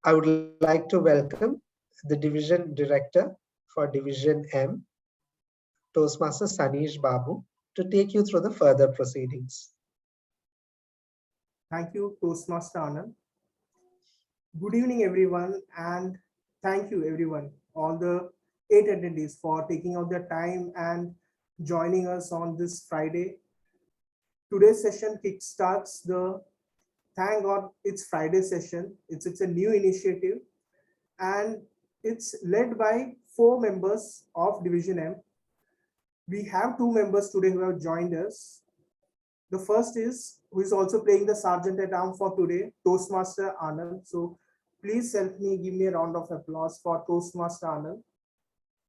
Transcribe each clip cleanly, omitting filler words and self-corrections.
I would like to welcome the Division Director for Division M, Toastmaster Sanish Babu, to take you through the further proceedings. Thank you, Toastmaster Anand. Good evening, everyone, and thank you, everyone, all the 8 attendees for taking out their time and joining us on this Friday. Today's session kickstarts the thank God it's Friday session. It's a new initiative, and it's led by 4 members of Division M. We have 2 members today who have joined us. The first is who is also playing the Sergeant at Arms for today, Toastmaster Anand. So please help me, give me a round of applause for Toastmaster Anand.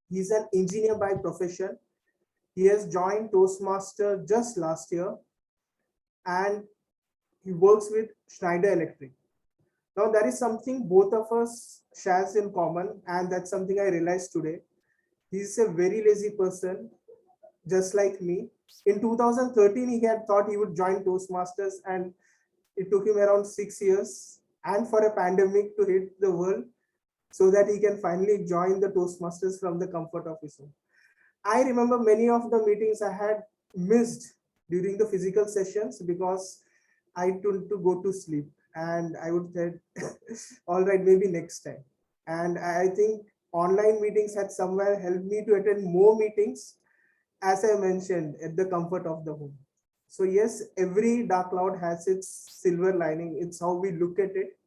He's an engineer by profession. He has joined Toastmaster just last year and he works with Schneider Electric. Now there is something both of us shares in common, and that's something I realized today. He's a very lazy person, just like me. In 2013, he had thought he would join Toastmasters, and it took him around 6 years and for a pandemic to hit the world so that he can finally join the Toastmasters from the comfort of his home. I remember many of the meetings I had missed during the physical sessions because I tend to go to sleep, and I would say, all right, maybe next time. And I think online meetings had somewhere helped me to attend more meetings, as I mentioned, at the comfort of the home. So yes, every dark cloud has its silver lining. It's how we look at it.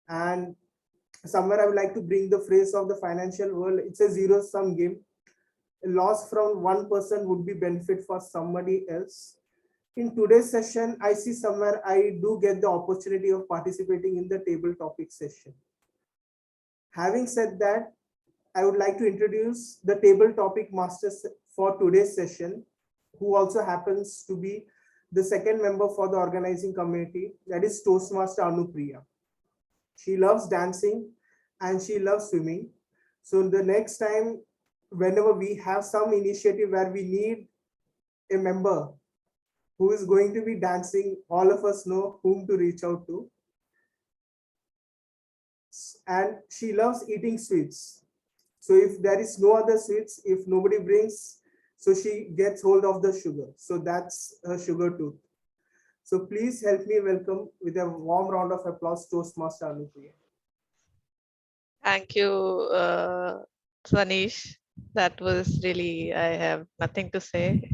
And somewhere I would like to bring the phrase of the financial world. It's a zero-sum game. A loss from one person would be benefit for somebody else. In today's session, I see somewhere I do get the opportunity of participating in the table topic session. Having said that, I would like to introduce the table topic master for today's session, who also happens to be the second member for the organizing committee, that is Toastmaster Anupriya. She loves dancing and she loves swimming. So the next time, whenever we have some initiative where we need a member who is going to be dancing, all of us know whom to reach out to. And she loves eating sweets. So if there is no other sweets, if nobody brings, so she gets hold of the sugar. So that's her sugar tooth. So please help me welcome with a warm round of applause Toastmaster Anupriya. Thank you, Swanish. That was really, I have nothing to say.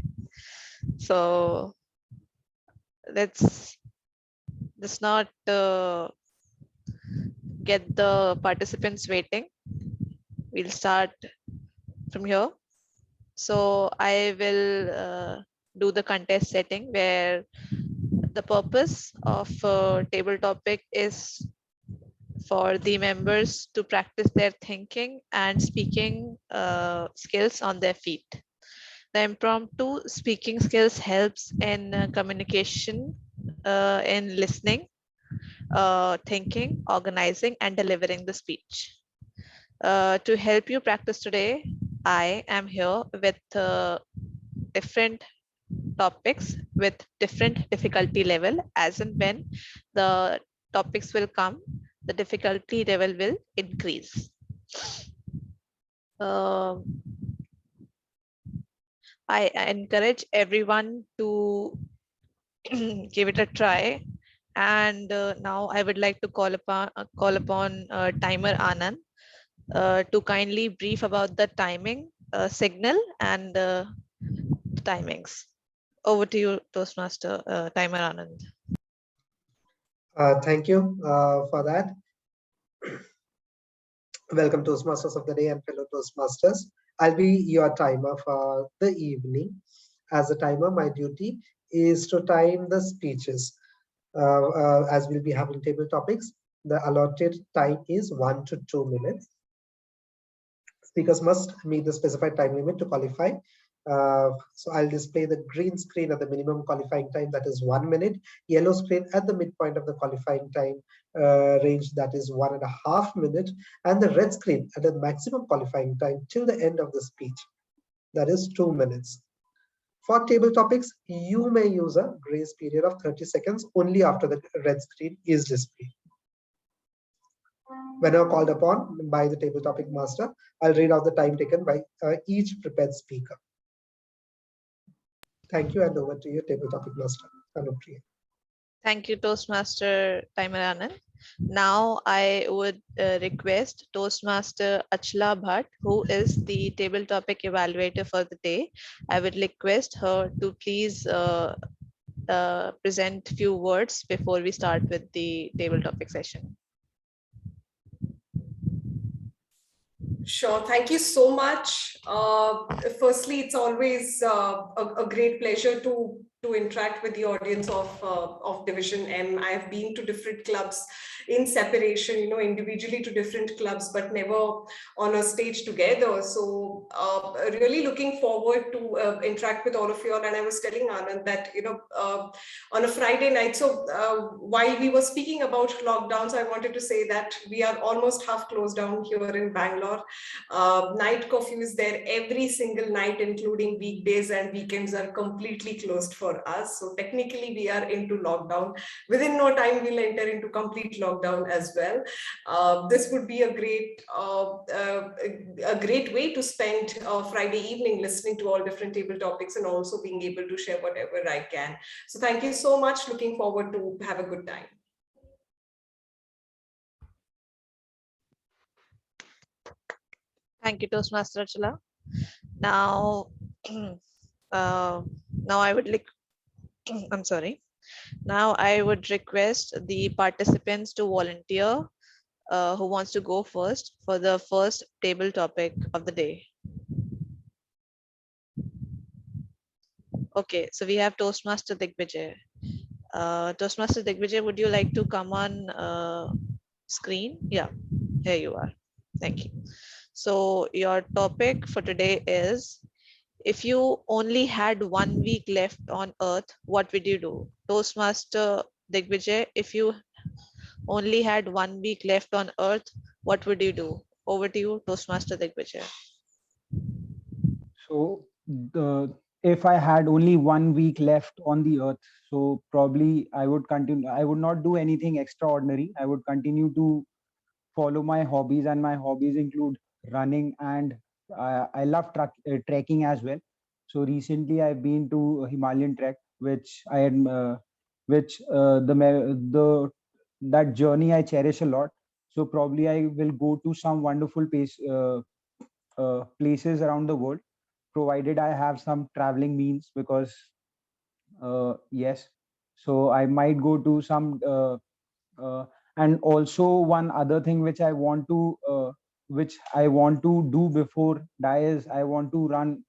So let's not get the participants waiting. We'll start from here. So I will do the contest setting, where the purpose of table topic is for the members to practice their thinking and speaking skills on their feet. The impromptu speaking skills helps in communication, in listening, thinking, organizing, and delivering the speech. To help you practice today, I am here with different topics with different difficulty level. As and when the topics will come, the difficulty level will increase. I encourage everyone to give it a try. And now I would like to call upon Timer Anand to kindly brief about the timing, signal, and timings. Over to you, Toastmaster Timer Anand. Thank you for that. Welcome Toastmasters of the day and fellow Toastmasters. I'll be your timer for the evening. As a timer, my duty is to time the speeches. As we'll be having table topics, the allotted time is 1 to 2 minutes. Speakers must meet the specified time limit to qualify. So I'll display the green screen at the minimum qualifying time, that is 1 minute, yellow screen at the midpoint of the qualifying time range, that is 1.5 minutes, and the red screen at the maximum qualifying time till the end of the speech, that is 2 minutes. For table topics, you may use a grace period of 30 seconds only after the red screen is displayed. When I'm called upon by the table topic master, I'll read out the time taken by each prepared speaker. Thank you, and over to you, table topic master Anupriya. Thank you, Toastmaster Timer Anand. Now I would request Toastmaster Achala Bhatt, who is the table topic evaluator for the day. I would request her to please present few words before we start with the table topic session. Sure. Thank you so much. Firstly, it's always a great pleasure to interact with the audience of Division M. I've been to different clubs in separation, individually to different clubs, but never on a stage together. So really looking forward to interact with all of you all. And I was telling Anand that, on a Friday night, so while we were speaking about lockdowns, I wanted to say that we are almost half closed down here in Bangalore. Night curfew is there every single night, including weekdays, and weekends are completely closed for us. So technically we are into lockdown. Within no time we'll enter into complete lockdown as well. This would be a great way to spend Friday evening listening to all different table topics and also being able to share whatever I can. So thank you so much. Looking forward to have a good time. Thank you, Toastmaster Achala. Now, now I would like, I'm sorry. Now I would request the participants to volunteer who wants to go first for the first table topic of the day. Okay, so we have Toastmaster Digvijay. Toastmaster Digvijay, would you like to come on screen? Yeah, here you are. Thank you. So your topic for today is, if you only had 1 week left on earth, what would you do? Toastmaster Digvijay, if you only had 1 week left on earth, what would you do? Over to you, Toastmaster Digvijay. So if I had only 1 week left on the earth, so probably I would continue. I would not do anything extraordinary. I would continue to follow my hobbies, and my hobbies include running, and I love trekking as well. So recently I've been to a Himalayan trek, which I had, which the that journey I cherish a lot. So probably I will go to some wonderful places around the world, provided I have some traveling means, because yes, so I might go to some and also one other thing which I want to do before die is I want to run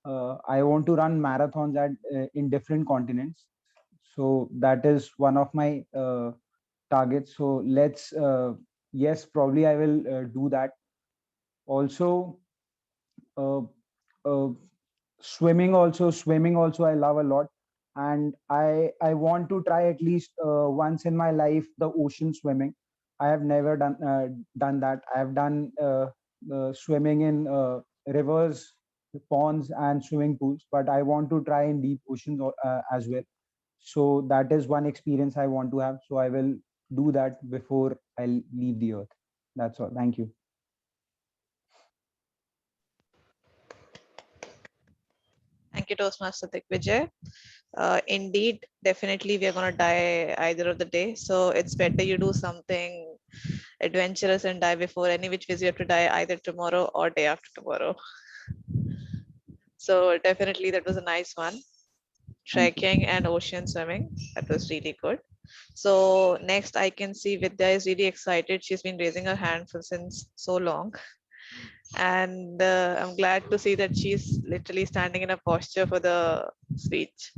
marathons in different continents. So that is one of my targets. So yes, probably I will do that. Also, uh, uh, swimming also I love a lot, and I want to try at least once in my life the ocean swimming. I have never done that. I have done swimming in rivers, ponds, and swimming pools, but I want to try in deep oceans as well. So that is one experience I want to have, so I will do that before I leave the earth. That's all. Thank you. Thank you, Toastmaster Digvijay. Indeed, definitely we are going to die either of the day. So it's better you do something adventurous and die before any which ways you have to die either tomorrow or day after tomorrow. So definitely that was a nice one. Trekking and ocean swimming, that was really good. So next I can see Vidya is really excited. She's been raising her hand for since so long. And I'm glad to see that she's literally standing in a posture for the speech.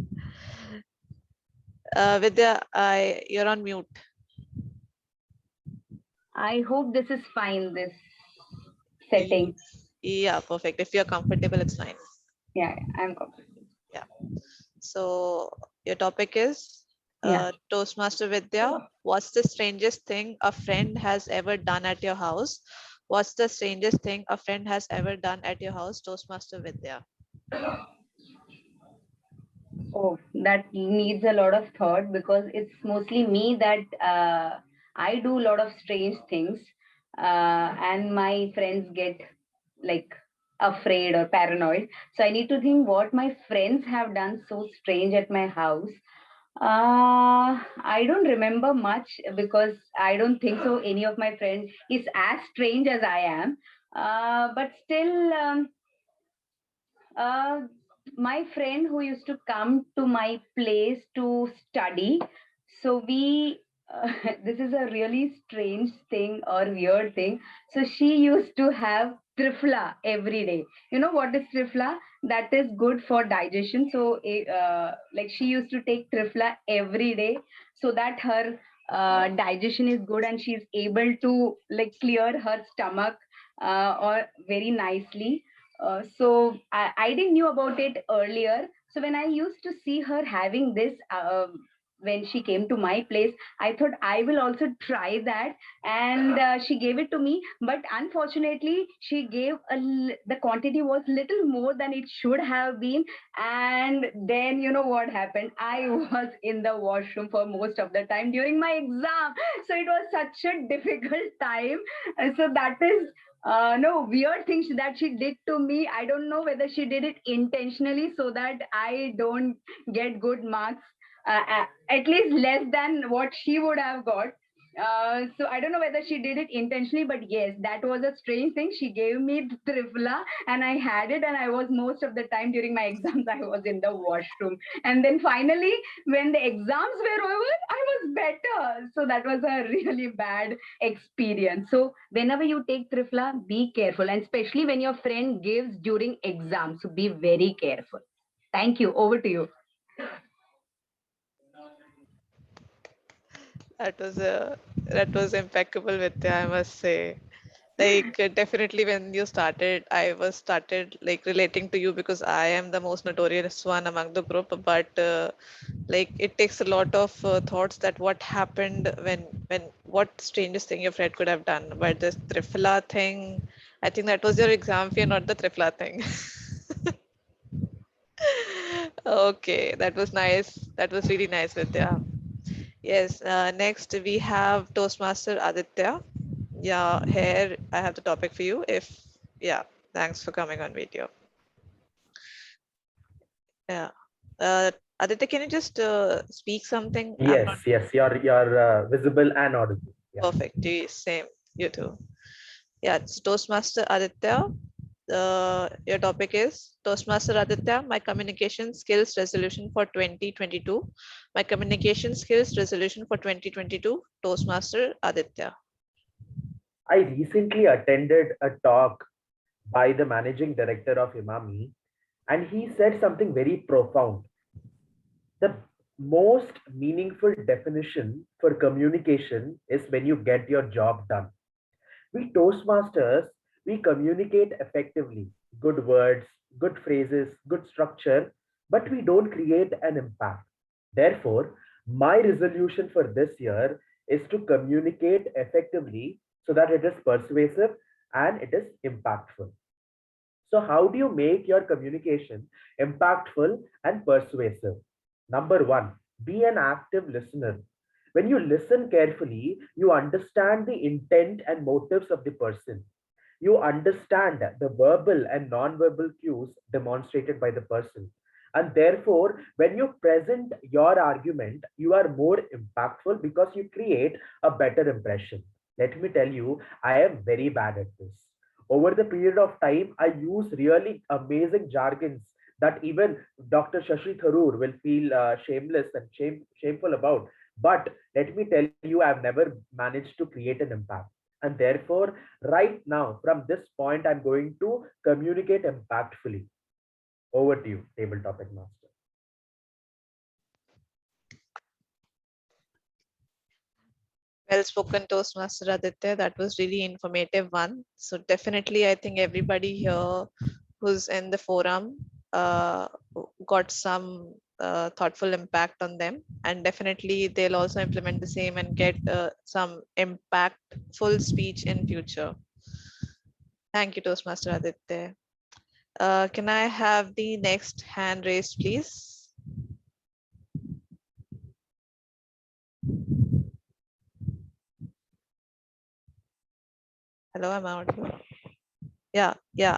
Vidya, you're on mute. I hope this is fine, this setting. Yeah, perfect. If you're comfortable, it's fine. Yeah, I'm comfortable. Yeah. So your topic is Yeah. Toastmaster Vidya. What's the strangest thing a friend has ever done at your house? What's the strangest thing a friend has ever done at your house, Toastmaster Vidya? Oh, that needs a lot of thought because it's mostly me that I do a lot of strange things. and my friends get like afraid or paranoid. So I need to think what my friends have done so strange at my house. I don't remember much because I don't think so. Any of my friends is as strange as I am. But still, uh, my friend who used to come to my place to study. So this is a really strange thing or weird thing. So she used to have trifla every day. You know what is trifla? That is good for digestion. So, like she used to take trifla every day so that her digestion is good and she is able to like clear her stomach or very nicely. I didn't knew about it earlier. So when I used to see her having this when she came to my place, I thought I will also try that, and she gave it to me. But unfortunately, she gave the quantity was little more than it should have been, and then you know what happened? I was in the washroom for most of the time during my exam, so it was such a difficult time. So that is no weird things that she did to me. I don't know whether she did it intentionally so that I don't get good marks, at least less than what she would have got. So I don't know whether she did it intentionally, but yes, that was a strange thing. She gave me trifla and I had it, and I was most of the time during my exams, I was in the washroom. And then finally, when the exams were over, I was better. So that was a really bad experience. So whenever you take trifla, be careful, and especially when your friend gives during exams, so be very careful. Thank you. Over to you. That was impeccable, Vidya, I must say. Like definitely when you started, I was started like relating to you because I am the most notorious one among the group. But like it takes a lot of thoughts that what happened when what strangest thing your friend could have done. But this Trifla thing, I think that was your exam fear, not the Trifla thing. Okay, that was nice. That was really nice, Vidya. Yes, next we have Toastmaster Aditya. Yeah, here I have the topic for you. Yeah, thanks for coming on video. Yeah. Aditya, can you just speak something? I'm not Yes, yes, you're visible and audible. Yeah. perfect. Same. You too. Yeah, it's Toastmaster Aditya. Your topic is Toastmaster Aditya, my communication skills resolution for 2022. My communication skills resolution for 2022, Toastmaster Aditya. I recently attended a talk by the managing director of Imami, and he said something very profound. The most meaningful definition for communication is when you get your job done. We Toastmasters, we communicate effectively, good words, good phrases, good structure, but we don't create an impact. Therefore, my resolution for this year is to communicate effectively so that it is persuasive and it is impactful. So, how do you make your communication impactful and persuasive? Number one, be an active listener. When you listen carefully, you understand the intent and motives of the person. You understand the verbal and non-verbal cues demonstrated by the person. And therefore, when you present your argument, you are more impactful because you create a better impression. Let me tell you, I am very bad at this. Over the period of time, I use really amazing jargons that even Dr. Shashi Tharoor will feel shameless and shameful about. But let me tell you, I've never managed to create an impact. And therefore, right now, from this point, I'm going to communicate impactfully. Over to you, table topic master. Well spoken, Toastmaster Aditya. That was really informative one. So definitely, I think everybody here who's in the forum uh, got some thoughtful impact on them, and definitely they'll also implement the same and get some impactful speech in future. Thank you, Toastmaster Aditya. Can I have the next hand raised, please? Hello, am I audible? Yeah.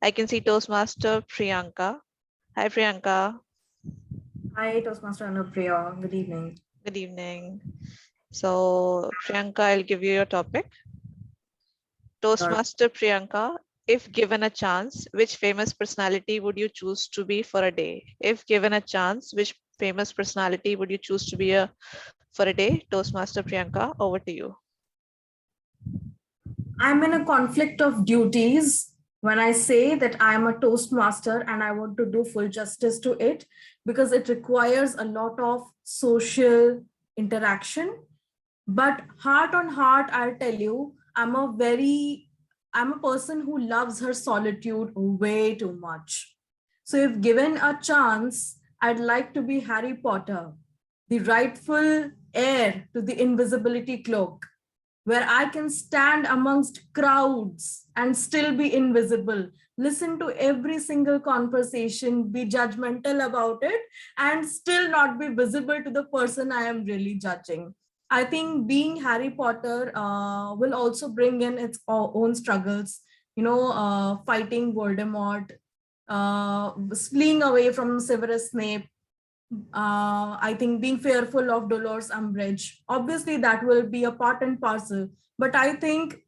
I can see Toastmaster Priyanka. Hi, Priyanka. Hi, Toastmaster Anupriya. Good evening. Good evening. So, Priyanka, I'll give you your topic. Toastmaster Priyanka, if given a chance, which famous personality would you choose to be for a day? If given a chance, which famous personality would you choose to be for a day? Toastmaster Priyanka, over to you. I'm in a conflict of duties when I say that I'm a Toastmaster and I want to do full justice to it because it requires a lot of social interaction. But heart on heart, I'll tell you, I'm a person who loves her solitude way too much. So if given a chance, I'd like to be Harry Potter, the rightful heir to the invisibility cloak, where I can stand amongst crowds and still be invisible, listen to every single conversation, be judgmental about it, and still not be visible to the person I am really judging. I think being Harry Potter will also bring in its own struggles, fighting Voldemort, fleeing away from Severus Snape, I think being fearful of Dolores Umbridge. Obviously, that will be a part and parcel. But I think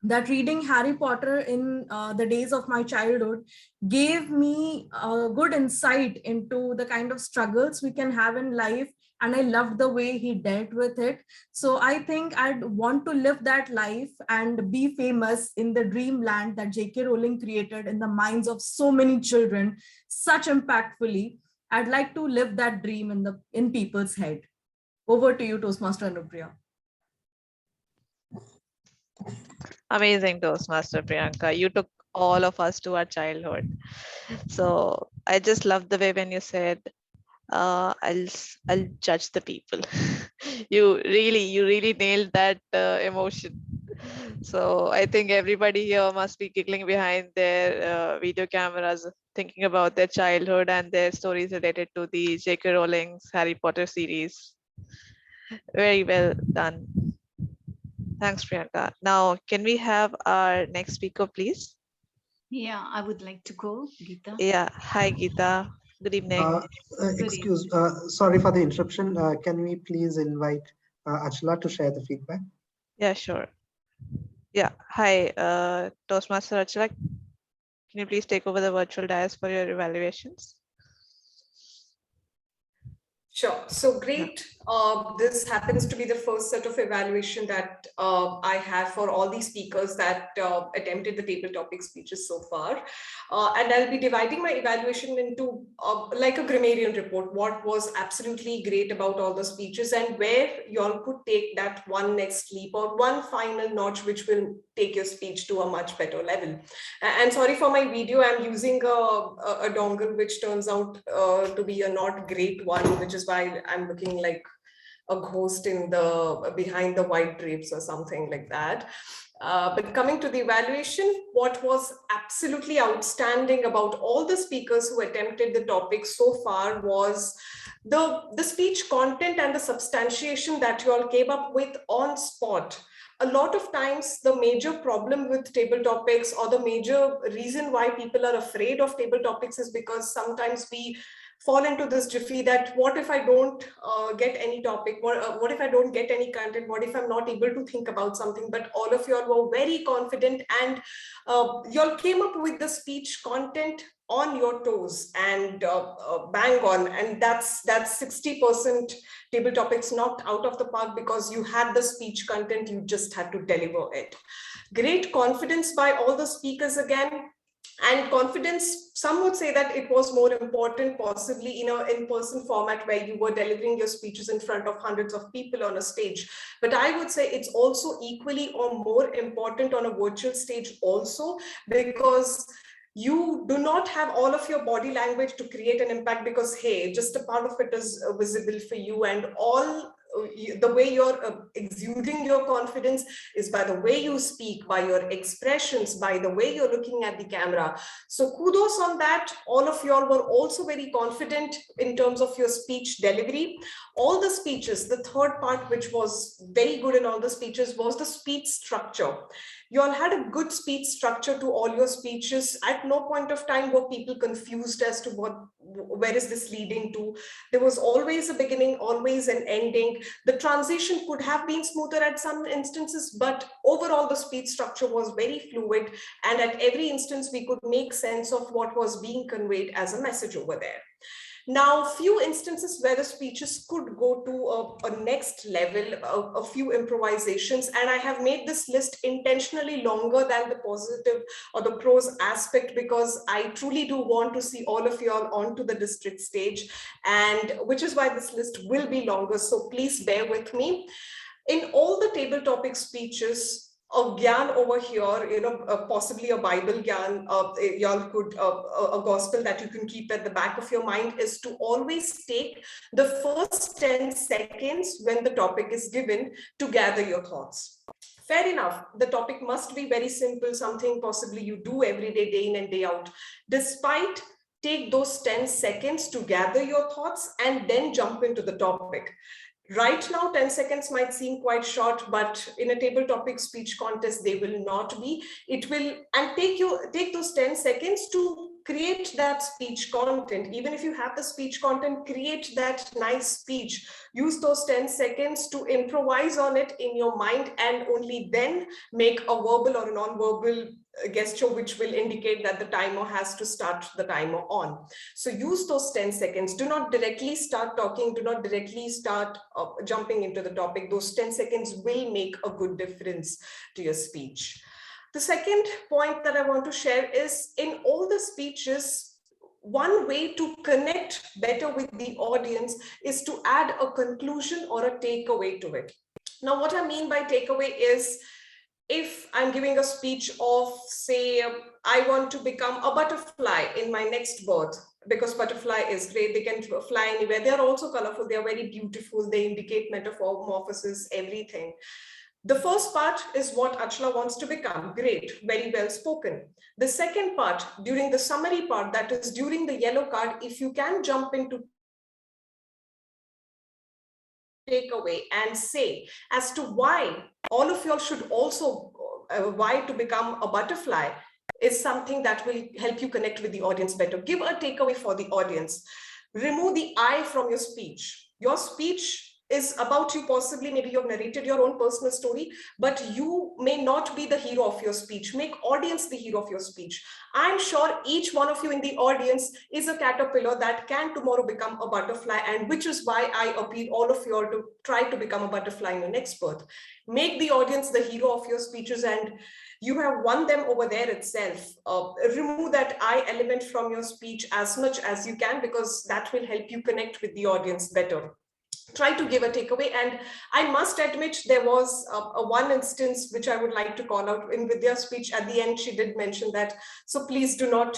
that reading Harry Potter in the days of my childhood gave me a good insight into the kind of struggles we can have in life. And I loved the way he dealt with it. So I think I'd want to live that life and be famous in the dreamland that J.K. Rowling created in the minds of so many children, such impactfully. I'd like to live that dream in people's head. Over to you, Toastmaster Anupriya. Amazing, Toastmaster Priyanka. You took all of us to our childhood. So I just love the way when you said, I'll judge the people. you really nailed that emotion. So I think everybody here must be giggling behind their video cameras, thinking about their childhood and their stories related to the J.K. Rowling's Harry Potter series. Very well done. Thanks, Priyanka. Now, can we have our next speaker, please? Yeah, I would like to go, Geeta. Yeah. Hi, Geeta. Good evening. Sorry for the interruption. Can we please invite Achala to share the feedback? Yeah, sure. Yeah. Hi, Toastmaster Achala. Can you please take over the virtual dais for your evaluations? Sure. So great. This happens to be the first set of evaluation that I have for all these speakers that attempted the table topic speeches so far. And I'll be dividing my evaluation into like a grammarian report, what was absolutely great about all the speeches and where you all could take that one next leap or one final notch, which will take your speech to a much better level. And sorry for my video, I'm using a dongle, which turns out to be a not great one, which is why I'm looking like a ghost in the behind the white drapes or something like that. But coming to the evaluation, what was absolutely outstanding about all the speakers who attempted the topic so far was the speech content and the substantiation that you all came up with on spot. A lot of times the major problem with table topics or the major reason why people are afraid of table topics is because sometimes we fall into this jiffy that what if I don't get any topic, what if I don't get any content, what if I'm not able to think about something. But all of you all were very confident and you all came up with the speech content on your toes and bang on, and that's 60% table topics knocked out of the park because you had the speech content, you just had to deliver it. Great confidence by all the speakers again. And confidence, some would say that it was more important possibly in an in-person format where you were delivering your speeches in front of hundreds of people on a stage. But I would say it's also equally or more important on a virtual stage also, because you do not have all of your body language to create an impact because, hey, just a part of it is visible for you, and all the way you're exuding your confidence is by the way you speak, by your expressions, by the way you're looking at the camera. So kudos on that. All of y'all were also very confident in terms of your speech delivery. All the speeches, the third part, which was very good in all the speeches, was the speech structure. You all had a good speech structure to all your speeches. At no point of time were people confused as to where is this leading to. There was always a beginning, always an ending. The transition could have been smoother at some instances, but overall the speech structure was very fluid, and at every instance we could make sense of what was being conveyed as a message over there. Now, few instances where the speeches could go to a next level, a few improvisations, and I have made this list intentionally longer than the positive or the pros aspect, because I truly do want to see all of you all onto the district stage, and which is why this list will be longer. So please bear with me. In all the table topic speeches, a gyan over here, possibly a Bible gyan, y'all could, a gospel that you can keep at the back of your mind, is to always take the first 10 seconds when the topic is given to gather your thoughts. Fair enough, the topic must be very simple, something possibly you do every day, day in and day out. Despite, take those 10 seconds to gather your thoughts and then jump into the topic. Right now, 10 seconds might seem quite short, but in a table topic speech contest, they will not be. It will, and take those 10 seconds to create that speech content. Even if you have the speech content, create that nice speech. Use those 10 seconds to improvise on it in your mind, and only then make a verbal or a non-verbal gesture which will indicate that the timer has to start the timer on. So use those 10 seconds. Do not directly start talking. Do not directly start jumping into the topic. Those 10 seconds will make a good difference to your speech. The second point that I want to share is, in all the speeches, one way to connect better with the audience is to add a conclusion or a takeaway to it. Now, what I mean by takeaway is, if I'm giving a speech of, say, I want to become a butterfly in my next birth, because butterfly is great, they can fly anywhere, they're also colorful, they're very beautiful, they indicate metamorphosis, everything. The first part is what Achala wants to become. Great, very well spoken. The second part, during the summary part, that is during the yellow card, if you can jump into takeaway and say as to why all of y'all should also, why to become a butterfly, is something that will help you connect with the audience better. Give a takeaway for the audience. Remove the I from your speech. Your speech is about you, possibly, maybe you've narrated your own personal story, but you may not be the hero of your speech. Make audience the hero of your speech. I'm sure each one of you in the audience is a caterpillar that can tomorrow become a butterfly, and which is why I appeal all of you all to try to become a butterfly in your next birth. Make the audience the hero of your speeches, and you have won them over there itself. Remove that I element from your speech as much as you can, because that will help you connect with the audience better. Try to give a takeaway. And I must admit, there was a one instance which I would like to call out. In Vidya's speech at the end, she did mention that, so please do not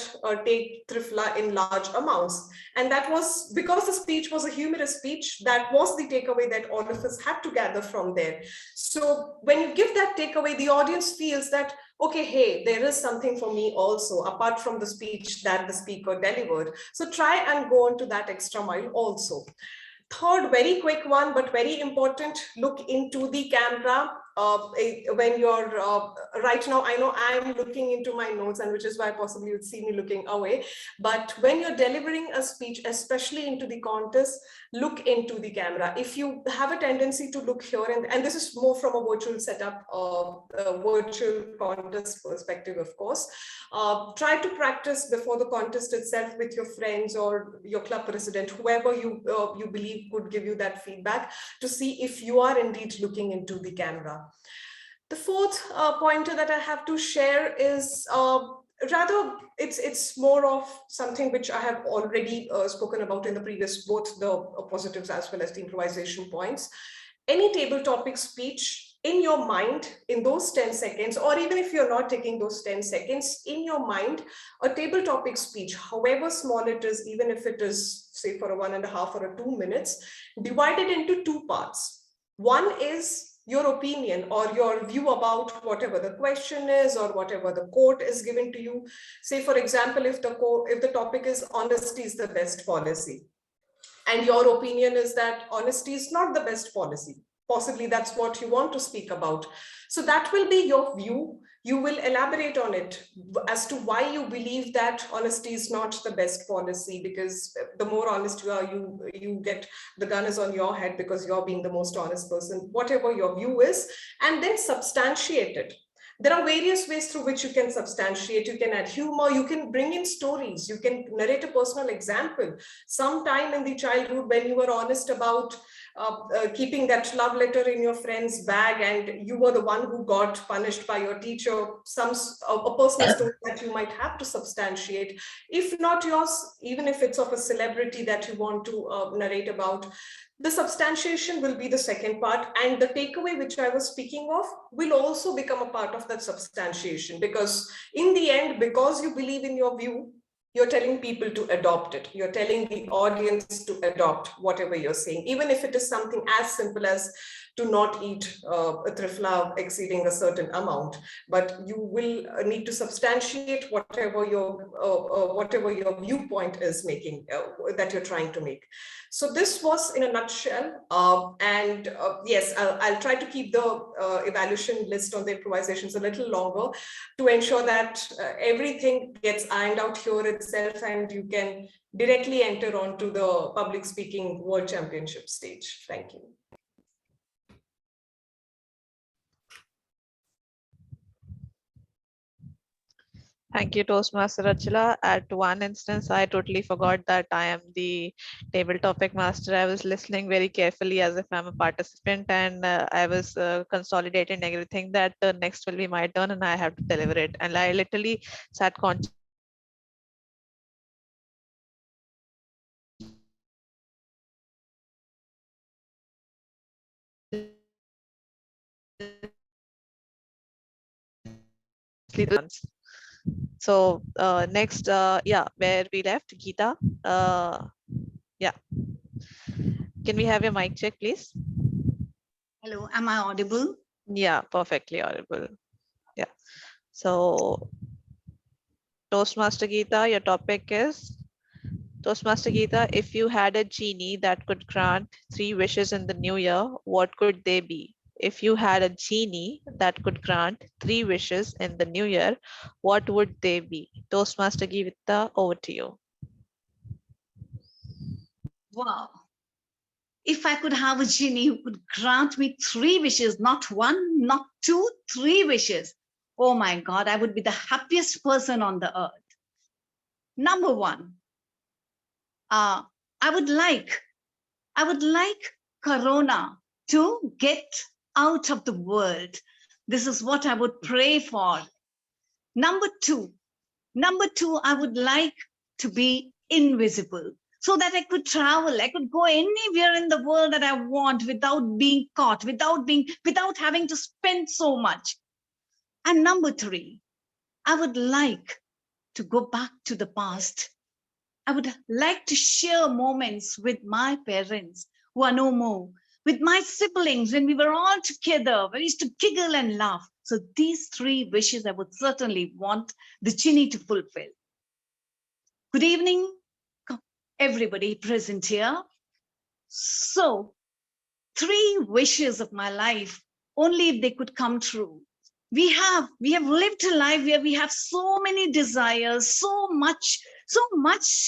take trifla in large amounts. And that was because the speech was a humorous speech. That was the takeaway that all of us had to gather from there. So when you give that takeaway, the audience feels that, okay, hey, there is something for me also, apart from the speech that the speaker delivered. So try and go on to that extra mile also. Third, very quick one, but very important, look into the camera. When you're, right now, I know I'm looking into my notes, and which is why possibly you'd see me looking away. But when you're delivering a speech, especially into the contest, look into the camera. If you have a tendency to look here, and this is more from a virtual setup, a virtual contest perspective, of course, try to practice before the contest itself with your friends or your club president, whoever you believe could give you that feedback, to see if you are indeed looking into the camera. The fourth pointer that I have to share is rather, it's more of something which I have already spoken about in the previous, both the positives as well as the improvisation points. Any table topic speech in your mind, in those 10 seconds, or even if you're not taking those 10 seconds, in your mind, a table topic speech, however small it is, even if it is, say, for a 1.5 or a 2 minutes, divided into two parts. One is your opinion or your view about whatever the question is or whatever the quote is given to you. Say, for example, if the topic is honesty is the best policy, and your opinion is that honesty is not the best policy, possibly that's what you want to speak about. So that will be your view, You will elaborate on it as to why you believe that honesty is not the best policy, because the more honest you are, you get the gun is on your head because you're being the most honest person, whatever your view is, and then substantiate it. There are various ways through which you can substantiate. You can add humor, you can bring in stories, you can narrate a personal example. Sometime in the childhood when you were honest about keeping that love letter in your friend's bag and you were the one who got punished by your teacher, a personal story that you might have to substantiate. If not yours, even if it's of a celebrity that you want to narrate about, the substantiation will be the second part, and the takeaway which I was speaking of will also become a part of that substantiation, because in the end, because you believe in your view, you're telling people to adopt it. You're telling the audience to adopt whatever you're saying, even if it is something as simple as to not eat a trifla exceeding a certain amount, but you will need to substantiate whatever your viewpoint is making, that you're trying to make. So this was in a nutshell, and yes, I'll try to keep the evaluation list on the improvisations a little longer to ensure that everything gets ironed out here itself and you can directly enter onto the public speaking world championship stage. Thank you. Thank you, Toastmaster Achala. At one instance, I totally forgot that I am the table topic master. I was listening very carefully as if I'm a participant, and I was consolidating everything that next will be my turn and I have to deliver it. And I literally sat consciously once. So next, yeah, where we left, Geeta. Yeah, can we have your mic check, please? Hello, am I audible? Yeah, perfectly audible. Yeah. So Toastmaster Geeta, your topic is Toastmaster Geeta. If you had a genie that could grant 3 wishes in the new year, what could they be? If you had a genie that could grant 3 wishes in the new year, what would they be? Toastmaster Geeta, over to you. Wow. If I could have a genie who could grant me 3 wishes, not 1, not 2, 3 wishes. Oh my God, I would be the happiest person on the earth. Number 1, I would like Corona to get out of the world. This is what I would pray for. Number two, I would like to be invisible so that I could travel. I could go anywhere in the world that I want without being caught, without having to spend so much. And number 3, I would like to go back to the past. I would like to share moments with my parents who are no more, with my siblings when we were all together, we used to giggle and laugh. So these 3 wishes I would certainly want the genie to fulfill. Good evening, everybody present here. So 3 wishes of my life, only if they could come true. We have lived a life where we have so many desires, so much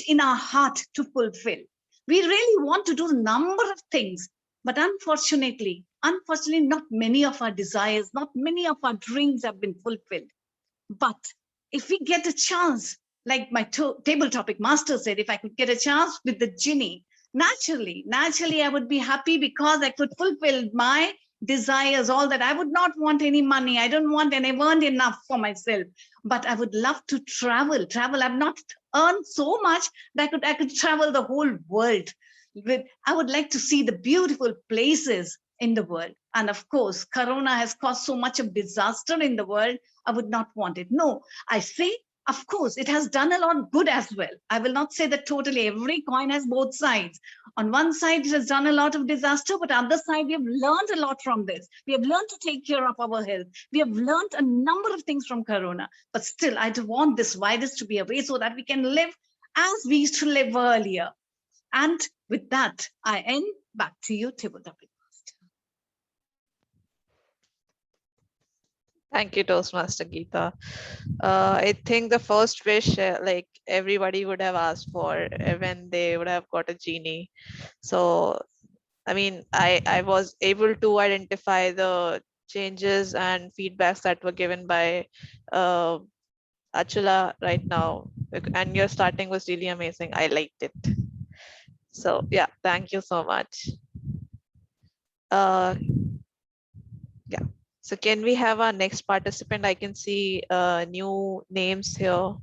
in our heart to fulfill. We really want to do a number of things, but unfortunately, not many of our desires, not many of our dreams have been fulfilled. But if we get a chance, like my table topic master said, if I could get a chance with the genie, naturally, I would be happy because I could fulfill my desires, all that. I would not want any money. I don't want, and I've earned enough for myself. But I would love to travel. I've not earned so much that I could travel the whole world. I would like to see the beautiful places in the world. And of course, Corona has caused so much of disaster in the world. I would not want it. No, I say, of course, it has done a lot of good as well. I will not say that totally. Every coin has both sides. On one side, it has done a lot of disaster, but on the other side, we have learned a lot from this. We have learned to take care of our health. We have learned a number of things from Corona. But still, I do want this virus to be away so that we can live as we used to live earlier. And with that, I end. Back to you, Table Topic. Thank you, Toastmaster Geeta. I think the first wish, like everybody would have asked for when they would have got a genie. So, I mean, I was able to identify the changes and feedbacks that were given by uh, Achala right now. And your starting was really amazing. I liked it. So, yeah, thank you so much. Yeah. So can we have our next participant? I can see new names here.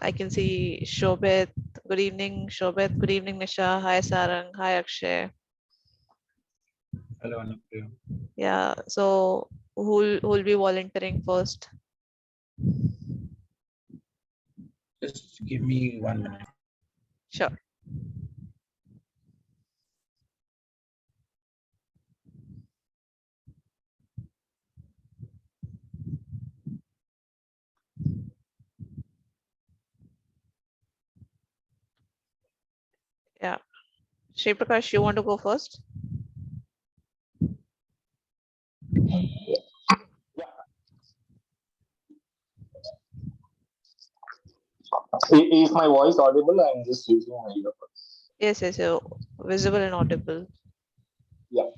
I can see Shobit. Good evening, Shobit. Good evening, Nisha. Hi, Sarang. Hi, Akshay. Hello, Anupriya. Yeah. So who'll be volunteering first? Just give me 1 minute. Sure. Yeah. Shri Prakash, you want to go first? Is my voice audible? I'm just using my earphones. Yes, yes, you're visible and audible. Yeah.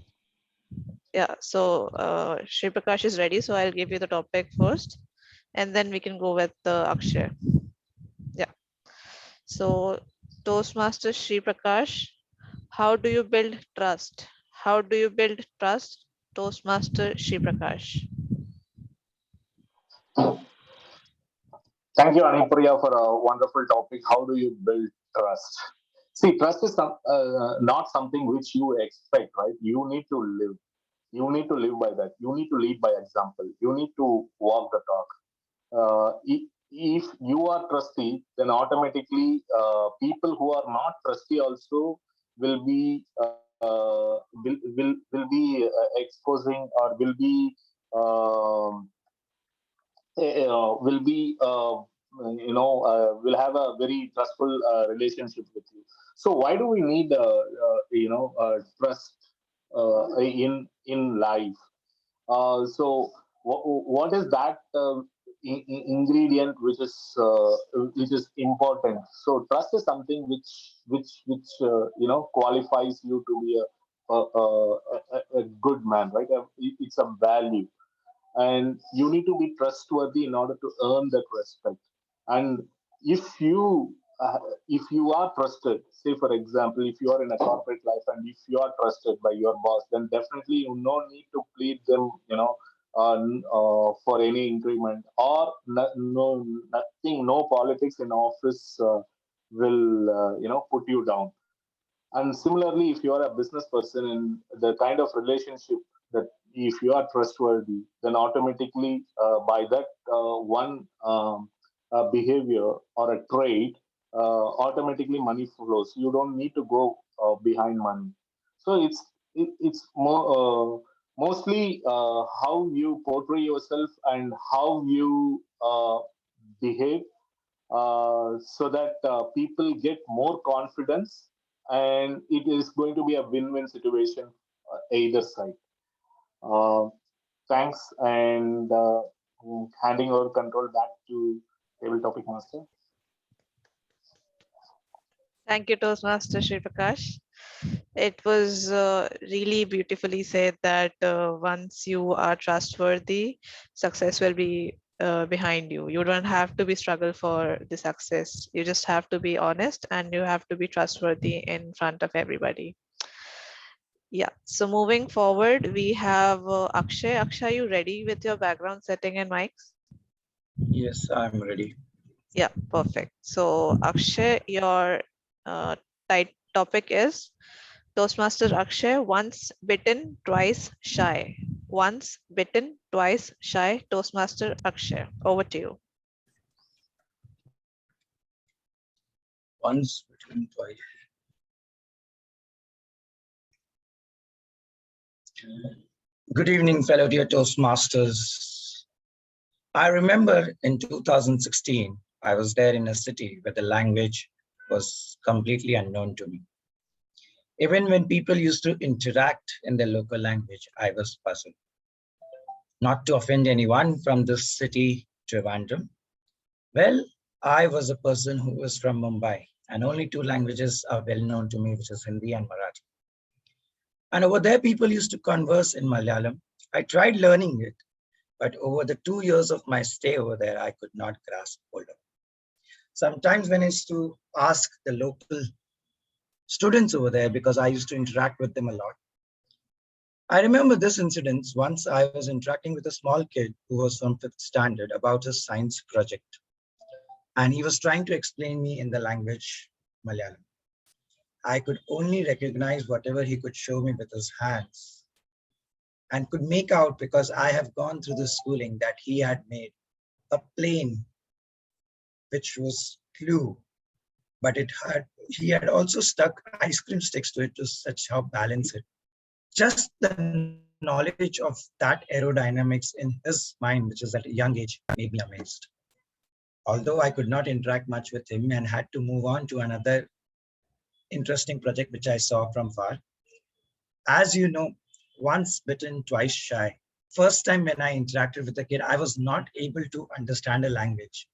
Yeah. So Shri Prakash is ready. So I'll give you the topic first, and then we can go with Akshay. Yeah. So Toastmaster Shri Prakash, how do you build trust? How do you build trust? Toastmaster Shri Prakash. Thank you, Anipriya, for a wonderful topic. How do you build trust? See, trust is not something which you expect, right? You need to live. You need to live by that. You need to lead by example. You need to walk the talk. If you are trusty, then automatically people who are not trusty also will be will be exposing or will be will have a very trustful relationship with you. So why do we need trust in life? So what is that ingredient which is important? So trust is something which qualifies you to be a good man, right? It's a value, and you need to be trustworthy in order to earn that respect. And if you uh, if you are trusted, say for example, if you are in a corporate life and if you are trusted by your boss, then definitely you no need to plead them, for any increment or nothing. No politics in office will put you down. And similarly, if you are a business person in the kind of relationship that if you are trustworthy, then automatically by that one behavior or a trait, automatically money flows. You don't need to go behind money. So it's mostly how you portray yourself and how you behave, so that people get more confidence, and it is going to be a win-win situation either side. Uh, Thanks, and handing over control back to table topic master. Thank you, Toastmaster Shri Prakash. It was really beautifully said that once you are trustworthy, success will be behind you. You don't have to be struggle for the success. You just have to be honest and you have to be trustworthy in front of everybody. Yeah. So moving forward, we have Akshay. Akshay, you ready with your background setting and mics? Yes, I'm ready. Yeah, perfect. So Akshay, your topic is Toastmaster Akshay, once bitten, twice shy. Once bitten, twice shy. Toastmaster Akshay, over to you. Once between twice. Good evening, fellow dear Toastmasters. I remember in 2016, I was there in a city where the language was completely unknown to me. Even when people used to interact in their local language, I was puzzled. Not to offend anyone from this city, Trivandrum. Well, I was a person who was from Mumbai, and only two languages are well known to me, which is Hindi and Marathi. And over there, people used to converse in Malayalam. I tried learning it, but over the 2 years of my stay over there, I could not grasp hold of it. Sometimes when I used to ask the local students over there, because I used to interact with them a lot, I remember this incident. Once I was interacting with a small kid who was from 5th standard about his science project. And he was trying to explain me in the language Malayalam. I could only recognize whatever he could show me with his hands and could make out, because I have gone through the schooling, that he had made a plane which was glue, but he had also stuck ice cream sticks to it to such how balance it. Just the knowledge of that aerodynamics in his mind, which is at a young age, made me amazed. Although I could not interact much with him and had to move on to another interesting project which I saw from far. As you know, once bitten, twice shy. First time when I interacted with a kid, I was not able to understand a language.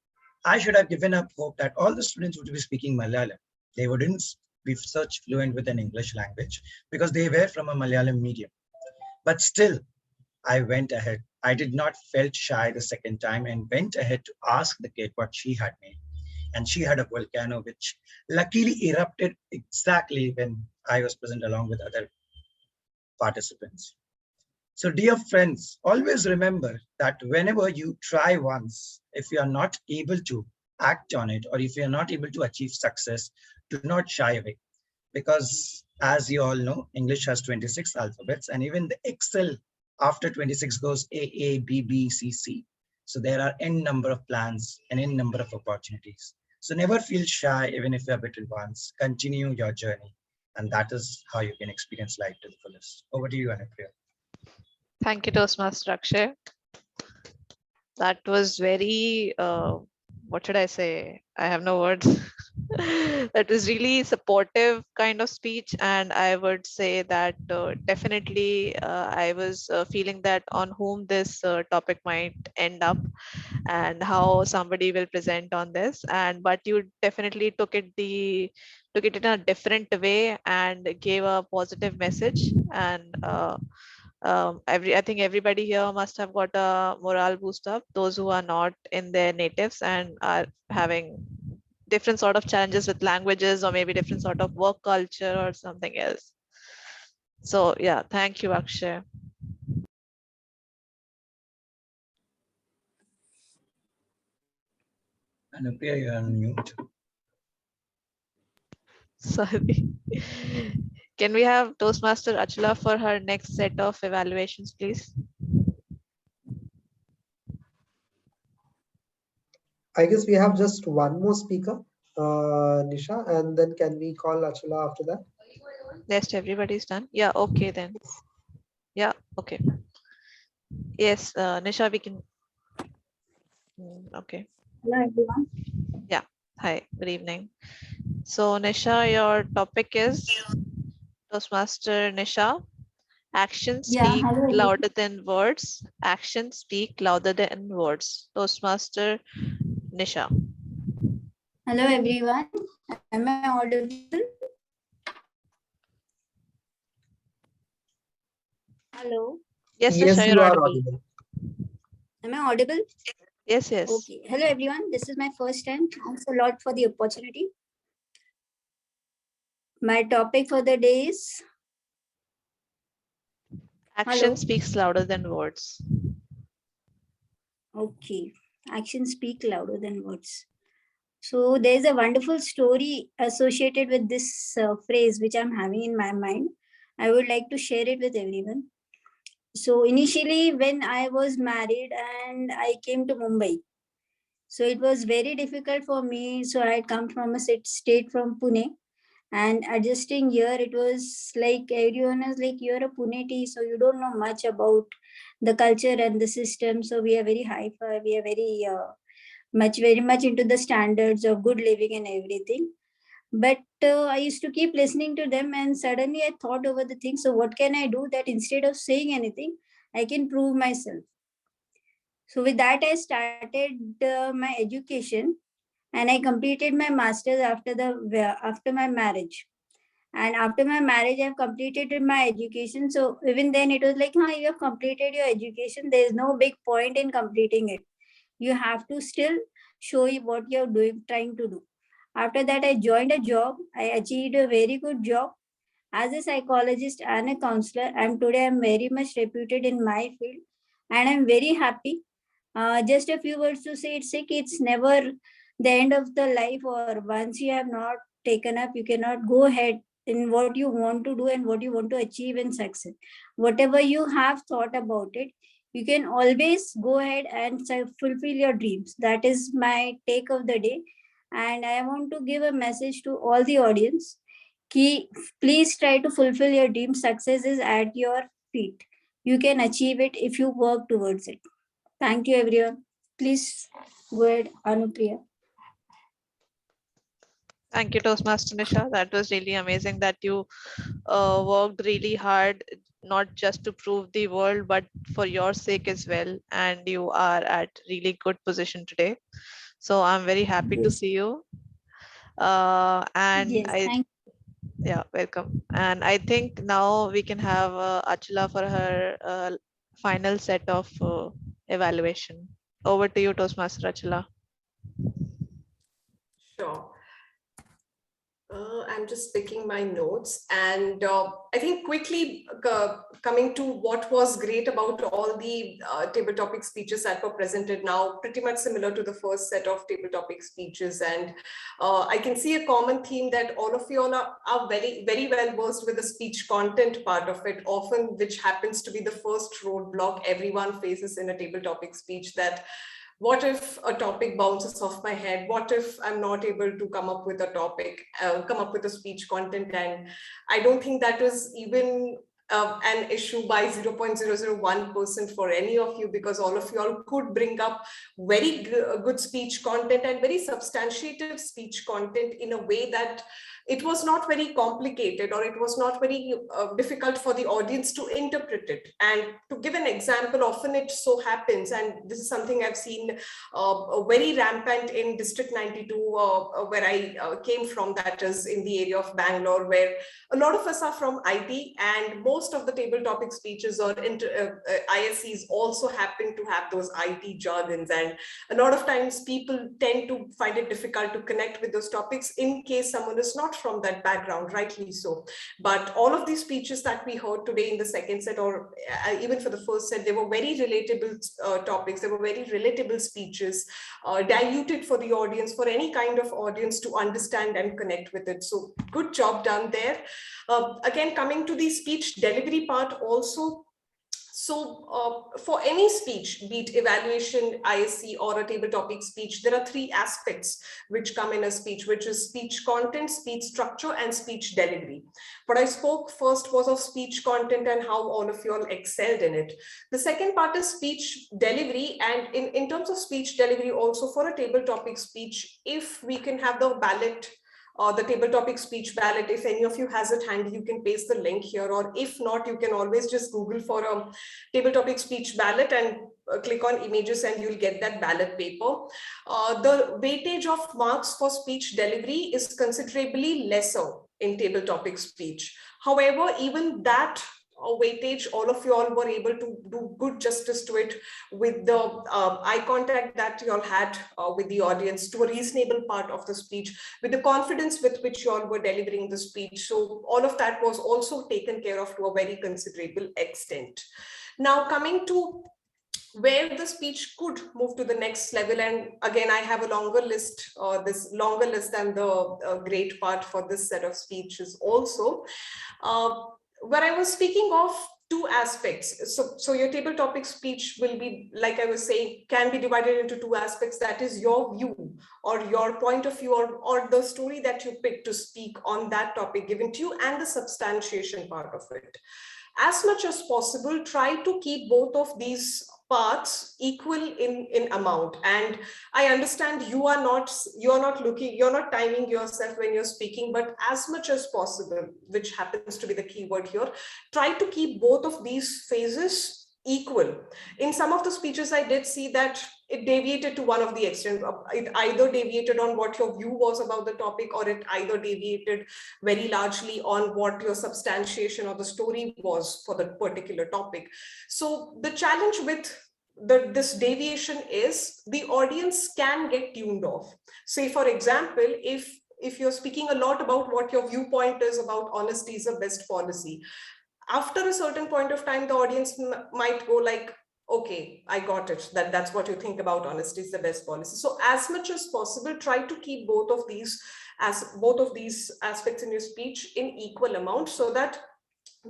I should have given up hope that all the students would be speaking Malayalam. They wouldn't be such fluent with an English language because they were from a Malayalam medium. But still, I went ahead. I did not felt shy the second time and went ahead to ask the kid what she had made. And she had a volcano which luckily erupted exactly when I was present along with other participants. So dear friends, always remember that whenever you try once, if you are not able to act on it, or if you are not able to achieve success, do not shy away. Because as you all know, English has 26 alphabets, and even the Excel after 26 goes A, B, B, C, C. So there are n number of plans and n number of opportunities. So never feel shy, even if you are bitten once. Continue your journey. And that is how you can experience life to the fullest. Over to you, Anupriya. Thank you, Toastmaster Akshay. That was very, what should I say? I have no words. That was really supportive kind of speech. And I would say that definitely I was feeling that on whom this topic might end up and how somebody will present on this. And but you definitely took it in a different way and gave a positive message. And I think everybody here must have got a morale boost up, those who are not in their natives and are having different sort of challenges with languages or maybe different sort of work culture or something else. So yeah, thank you, Akshay. Anupriya, you're on mute. Sorry. Can we have Toastmaster Achala for her next set of evaluations, please? I guess we have just one more speaker, Nisha, and then can we call Achala after that? Rest everybody's done. Yeah, okay then. Yeah, okay. Yes, Nisha, we can. Okay. Hello, everyone. Yeah. Hi, good evening. So Nisha, your topic is Toastmaster Nisha. Actions Yeah, speak hello, everyone. louder than words. Actions speak louder than words. Toastmaster Nisha. Hello, everyone. Am I audible? Hello. Yes, Yes, Nisha, you you're are audible. audible. Am I audible? Yes, yes. Okay. Hello, everyone. This is my first time. Thanks a lot for the opportunity. My topic for the day is Action hello. speaks louder than words. Okay. Actions speak louder than words. So there's a wonderful story associated with this phrase, which I'm having in my mind. I would like to share it with everyone. So initially, when I was married and I came to Mumbai, so it was very difficult for me. So I had come from a state from Pune, and adjusting here, it was like everyone is like, you're a Pune, so you don't know much about the culture and the system. So we are very high-fi, we are very much into the standards of good living and everything. But I used to keep listening to them, and suddenly I thought over the thing. So what can I do that instead of saying anything, I can prove myself? So with that, I started my education, and I completed my master's after my marriage. And after my marriage, I've completed my education. So even then, it was like, huh, you have completed your education. There is no big point in completing it. You have to still show you what you're doing, trying to do. After that, I joined a job. I achieved a very good job as a psychologist and a counselor. And today I'm very much reputed in my field, and I'm very happy. Just a few words to say, it's never the end of the life, or once you have not taken up, you cannot go ahead in what you want to do and what you want to achieve in success. Whatever you have thought about it, you can always go ahead and fulfill your dreams. That is my take of the day. And I want to give a message to all the audience. Please try to fulfill your dream. Success is at your feet. You can achieve it if you work towards it. Thank you, everyone. Please go ahead, Anupriya. Thank you, Toastmaster Nisha. That was really amazing that you worked really hard, not just to prove the world, but for your sake as well. And you are at really good position today. So I'm very happy to Yes. see you. And Yes, thank yeah, welcome. And I think now we can have Achala for her final set of evaluation. Over to you, Toastmaster Achala. Sure. I'm just picking my notes, and I think quickly coming to what was great about all the table topic speeches that were presented now, pretty much similar to the first set of table topic speeches. And I can see a common theme that all of you all are very, very well versed with the speech content part of it, often which happens to be the first roadblock everyone faces in a table topic speech. That what if a topic bounces off my head? What if I'm not able to come up with a topic, come up with a speech content? And I don't think that is even an issue by 0.001% for any of you, because all of you all could bring up very good speech content and very substantiated speech content in a way that it was not very complicated, or it was not very difficult for the audience to interpret it. And to give an example, often it so happens, and this is something I've seen very rampant in District 92, where I came from, that is in the area of Bangalore, where a lot of us are from IT, and most of the table topic speeches or ISCs also happen to have those IT jargons. And a lot of times people tend to find it difficult to connect with those topics in case someone is not from that background, rightly so. But all of these speeches that we heard today in the second set, or even for the first set, they were very relatable topics. They were very relatable speeches, diluted for the audience, for any kind of audience to understand and connect with it. So good job done there. Again, coming to the speech delivery part also. So for any speech, be it evaluation, ISC, or a table topic speech, there are three aspects which come in a speech, which is speech content, speech structure, and speech delivery. What I spoke first was of speech content and how all of you all excelled in it. The second part is speech delivery. And in terms of speech delivery also, for a table topic speech, if we can have the ballot, the table topic speech ballot, if any of you has it handy, you can paste the link here, or if not, you can always just Google for a table topic speech ballot and click on images, and you'll get that ballot paper. The weightage of marks for speech delivery is considerably lesser in table topic speech. However, even that weightage, all of you all were able to do good justice to it with the eye contact that you all had with the audience, to a reasonable part of the speech, with the confidence with which you all were delivering the speech. So all of that was also taken care of to a very considerable extent. Now coming to where the speech could move to the next level, and again I have a longer list, this longer list than the great part for this set of speeches also, where I was speaking of two aspects. So your table topic speech will be, like I was saying, can be divided into two aspects. That is your view, or your point of view, or the story that you pick to speak on that topic given to you, and the substantiation part of it. As much as possible, try to keep both of these parts equal in amount. And I understand you're not timing yourself when you're speaking, but as much as possible, which happens to be the key word here, try to keep both of these phases equal. In some of the speeches, I did see that it deviated to one of the extent. It either deviated on what your view was about the topic, or it either deviated very largely on what your substantiation or the story was for the particular topic. So the challenge with this deviation is the audience can get tuned off. Say, for example, if you're speaking a lot about what your viewpoint is about honesty is the best policy, after a certain point of time, the audience might go like, okay, I got it, that's what you think about honesty is the best policy. So as much as possible, try to keep both of these aspects in your speech in equal amount, so that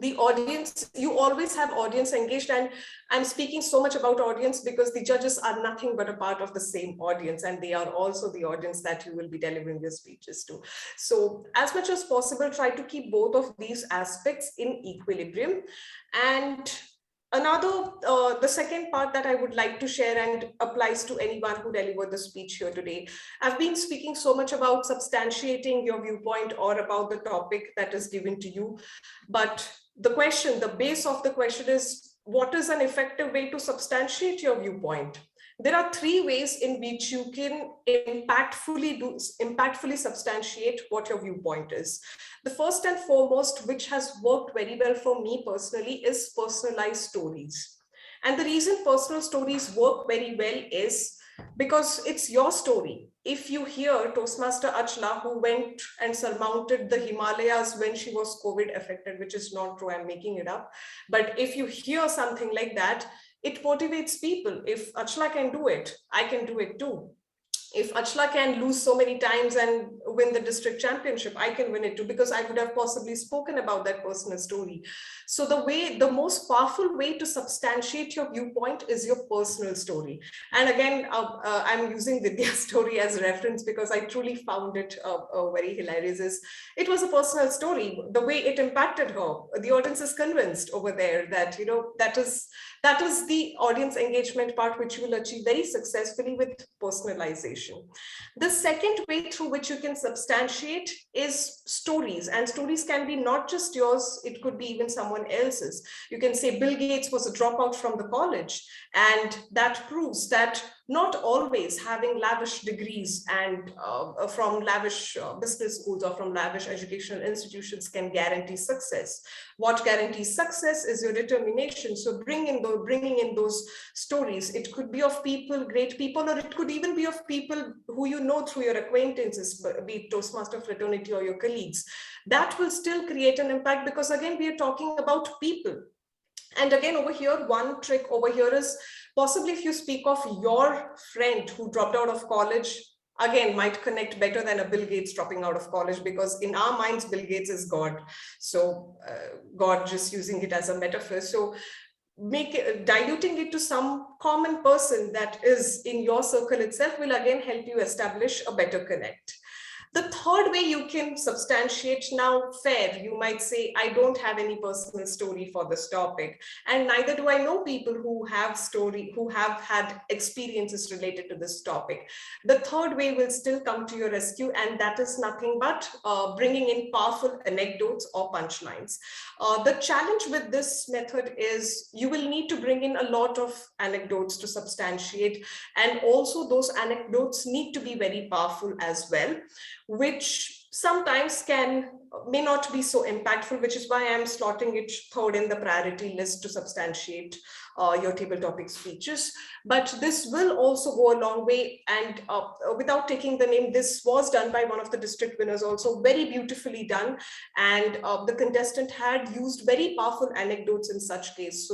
the audience, you always have audience engaged. And I'm speaking so much about audience because the judges are nothing but a part of the same audience, and they are also the audience that you will be delivering your speeches to. So as much as possible, try to keep both of these aspects in equilibrium. And the second part that I would like to share, and applies to anyone who delivered the speech here today. I've been speaking so much about substantiating your viewpoint or about the topic that is given to you. But the base of the question is, what is an effective way to substantiate your viewpoint? There are three ways in which you can impactfully substantiate what your viewpoint is. The first and foremost, which has worked very well for me personally, is personalized stories. And the reason personal stories work very well is because it's your story. If you hear Toastmaster Achala, who went and surmounted the Himalayas when she was COVID affected, which is not true, I'm making it up. But if you hear something like that, it motivates people. If Achala can do it, I can do it too. If Achala can lose so many times and win the district championship, I can win it too, because I would have possibly spoken about that personal story. So the most powerful way to substantiate your viewpoint is your personal story. And again, I'm using Vidya's story as a reference because I truly found it very hilarious. It was a personal story. The way it impacted her, the audience is convinced over there that, that is the audience engagement part, which you will achieve very successfully with personalization. The second way through which you can substantiate is stories. And stories can be not just yours, it could be even someone else's. You can say Bill Gates was a dropout from the college, and that proves that not always having lavish degrees and from lavish business schools or from lavish educational institutions can guarantee success. What guarantees success is your determination. So bringing in those stories, it could be of people, great people, or it could even be of people who you know through your acquaintances, be it Toastmaster fraternity or your colleagues. That will still create an impact, because again, we are talking about people. And again, over here, one trick over here is possibly if you speak of your friend who dropped out of college, again, might connect better than a Bill Gates dropping out of college, because in our minds, Bill Gates is God. So God, just using it as a metaphor. So diluting it to some common person that is in your circle itself will again help you establish a better connect. The third way you can substantiate, now fair, you might say, I don't have any personal story for this topic, and neither do I know people who have had experiences related to this topic. The third way will still come to your rescue, and that is nothing but bringing in powerful anecdotes or punchlines. The challenge with this method is you will need to bring in a lot of anecdotes to substantiate, and also those anecdotes need to be very powerful as well, which sometimes may not be so impactful, which is why I'm slotting it third in the priority list to substantiate your table topic speeches. But this will also go a long way, and without taking the name, this was done by one of the district winners also, very beautifully done, and the contestant had used very powerful anecdotes in such case.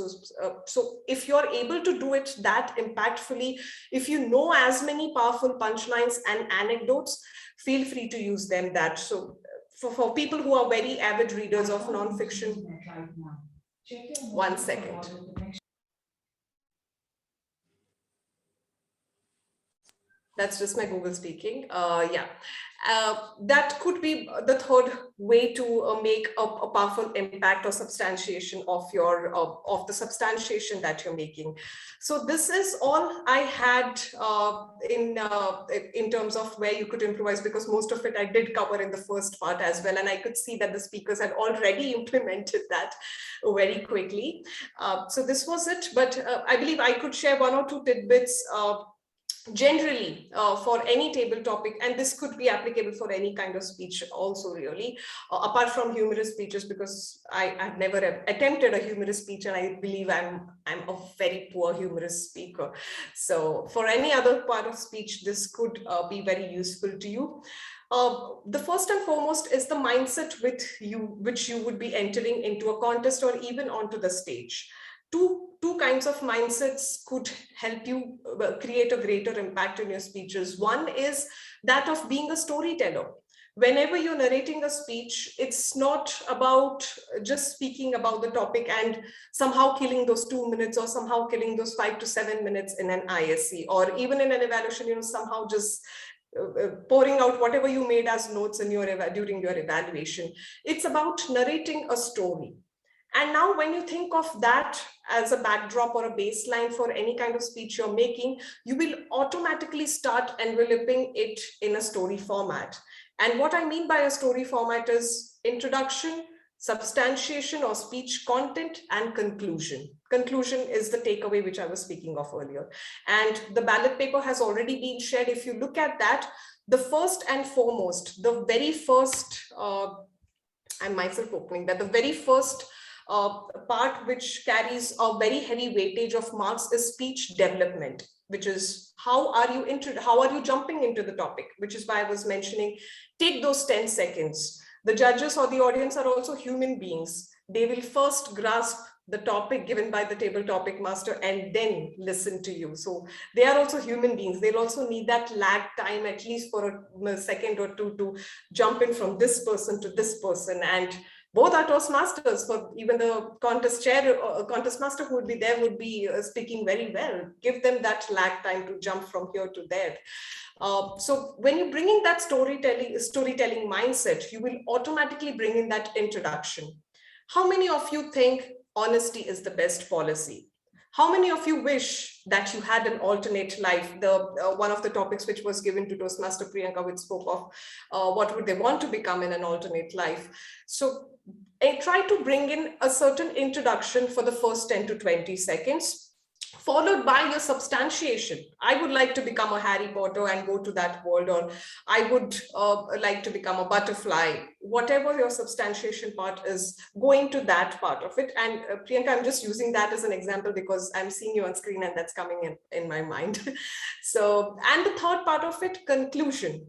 So if you're able to do it that impactfully, if you know as many powerful punchlines and anecdotes, feel free to use them. So for people who are very avid readers of nonfiction, one second. That's just my Google speaking. Yeah. That could be the third way to make a powerful impact or substantiation of your of the substantiation that you're making. So this is all I had in terms of where you could improvise, because most of it I did cover in the first part as well, and I could see that the speakers had already implemented that very quickly. So this was it, but I believe I could share one or two tidbits generally for any table topic, and this could be applicable for any kind of speech also, really, apart from humorous speeches, because I've never attempted a humorous speech, and I believe I'm a very poor humorous speaker. So for any other part of speech, this could be very useful to you. The first and foremost is the mindset which you would be entering into a contest or even onto the stage. Two kinds of mindsets could help you create a greater impact in your speeches. One is that of being a storyteller. Whenever you're narrating a speech, it's not about just speaking about the topic and somehow killing those 2 minutes, or somehow killing those 5 to 7 minutes in an ISC, or even in an evaluation, somehow just pouring out whatever you made as notes in during your evaluation. It's about narrating a story. And now when you think of that as a backdrop or a baseline for any kind of speech you're making, you will automatically start enveloping it in a story format. And what I mean by a story format is introduction, substantiation or speech content, and conclusion. Conclusion is the takeaway which I was speaking of earlier. And the ballot paper has already been shared. If you look at that, the first and foremost, the very first, I'm myself opening that, the very first part which carries a very heavy weightage of marks is speech development, which is how are you jumping into the topic, which is why I was mentioning, take those 10 seconds. The judges or the audience are also human beings. They will first grasp the topic given by the table topic master and then listen to you. So they are also human beings. They'll also need that lag time, at least for a second or two, to jump in from this person to this person. And both are Toastmasters. For even the contest chair, contest master who would be there would be speaking very well. Give them that lag time to jump from here to there. So when you bring in that storytelling mindset, you will automatically bring in that introduction. How many of you think honesty is the best policy? How many of you wish that you had an alternate life? One of the topics which was given to Toastmaster Priyanka, which spoke of what would they want to become in an alternate life. So try to bring in a certain introduction for the first 10 to 20 seconds, followed by your substantiation. I would like to become a Harry Potter and go to that world, or I would like to become a butterfly. Whatever your substantiation part is, going to that part of it. And Priyanka, I'm just using that as an example because I'm seeing you on screen and that's coming in my mind. So, and the third part of it, conclusion.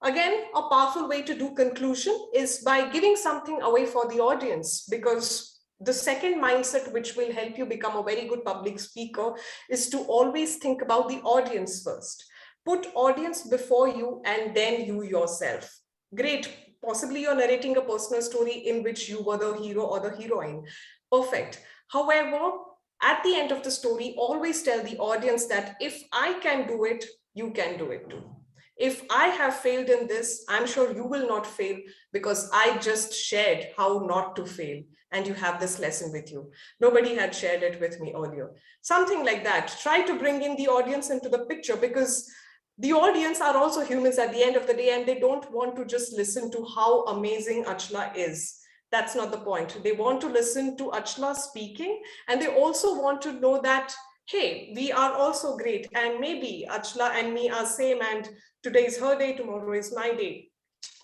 Again, a powerful way to do conclusion is by giving something away for the audience, because the second mindset which will help you become a very good public speaker is to always think about the audience first. Put audience before you and then you yourself. Great. Possibly you're narrating a personal story in which you were the hero or the heroine. Perfect. However, at the end of the story, always tell the audience that if I can do it, you can do it too. If I have failed in this, I'm sure you will not fail, because I just shared how not to fail. And you have this lesson with you. Nobody had shared it with me earlier. Something like that. Try to bring in the audience into the picture, because the audience are also humans at the end of the day, and they don't want to just listen to how amazing Achala is. That's not the point. They want to listen to Achala speaking, and they also want to know that, hey, we are also great, and maybe Achala and me are same, and today is her day, tomorrow is my day.